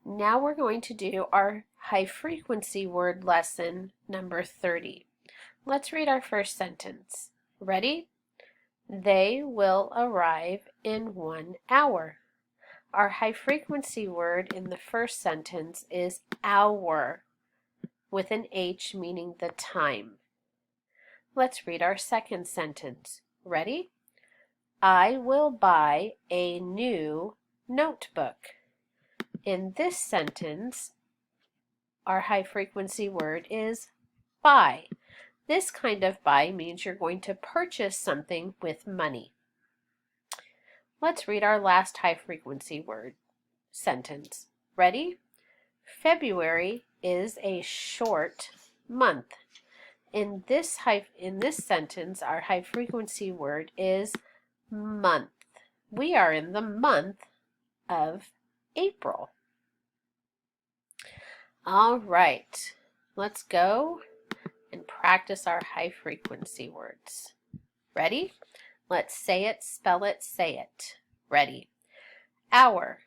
Now we're going to do our high frequency word lesson number 30. Let's read our first sentence. Ready? They will arrive in 1 hour. Our high frequency word in the first sentence is hour, with an H meaning the time. Let's read our second sentence. Ready? I will buy a new notebook. In this sentence, our high frequency word is buy. This kind of buy means you're going to purchase something with money. Let's read our last high frequency word sentence. Ready? February is a short month. In this sentence, our high frequency word is month. We are in the month of April. All right, let's go and practice our high frequency words. Ready? Let's say it, spell it, say it. Ready? Hour.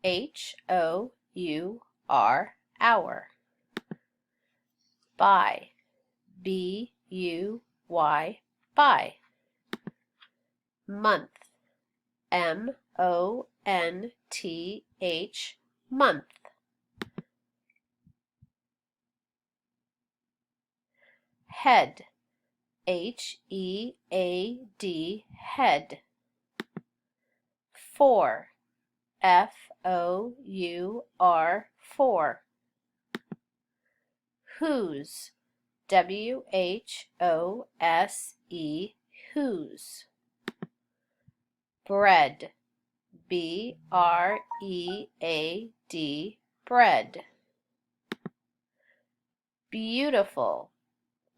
H-O-U-R, hour. Buy. B-U-Y, buy. Month. M-O-N-T-H, month. Head. H-E-A-D, head. For. F-O-U-R, for. Whose. W-H-O-S-E, whose. Bread. B-R-E-A-D, bread. Beautiful.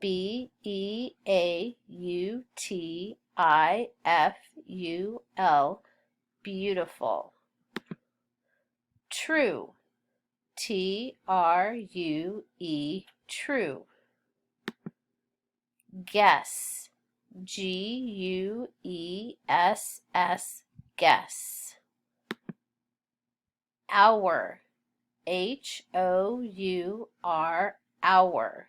B-E-A-U-T-I-F-U-L, beautiful. True. T-R-U-E, true. Guess. G-U-E-S-S, guess. Hour. H-O-U-R, hour.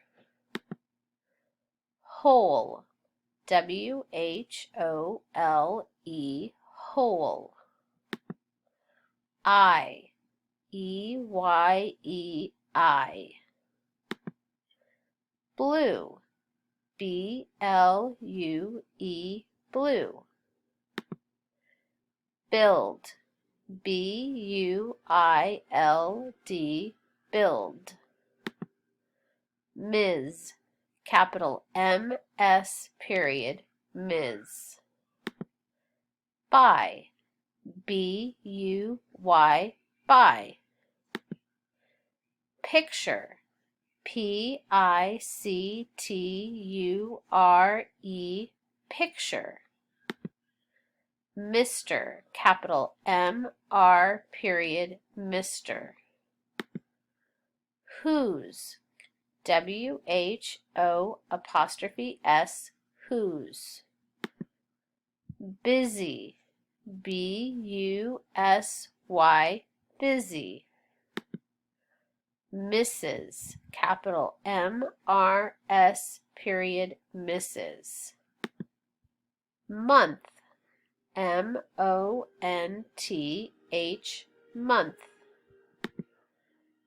Whole. W-H-O-L-E, whole. I. E-Y-E-I. Blue. B-L-U-E, blue. Build. B-U-I-L-D, build. Ms. Capital M-S period, Ms. Buy. B-U-Y, buy. Picture. P-I-C-T-U-R-E, picture. Mr. Capital M-R period, Mr. Whose. W-H-O apostrophe S, whose. Busy. B-U-S-Y, busy. Mrs. Capital M-R-S period, Mrs. Month. M-O-N-T-H, month.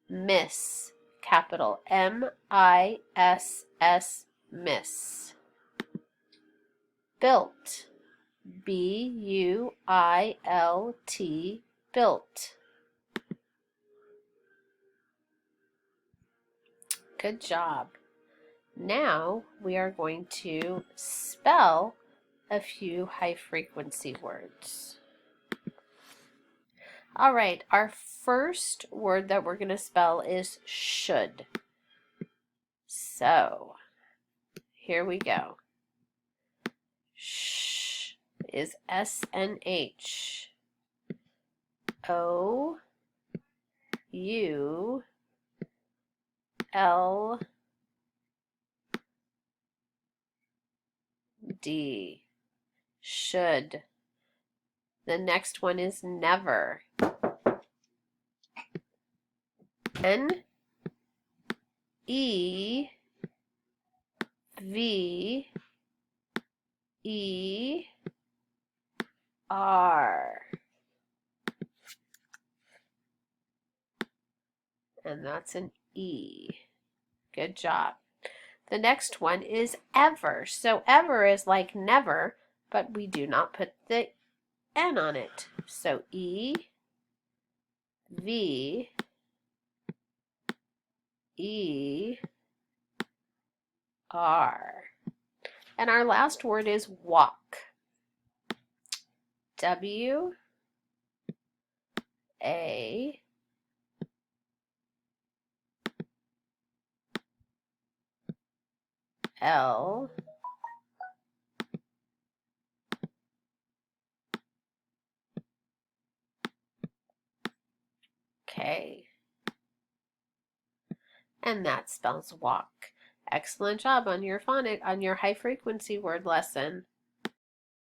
Miss. Capital M-I-S-S, miss. Built. B-U-I-L-T, built. Good job. Now we are going to spell a few high frequency words. All right, our first word that we're going to spell is should. So, here we go. Sh is S-N-H. O-U-L-D. Should. The next one is never. N E V E R. And that's an E. Good job. The next one is ever. So ever is like never, but we do not put the N on it. So E V E R. And our last word is walk. W A L K. And that spells walk. Excellent job on your high frequency word lesson.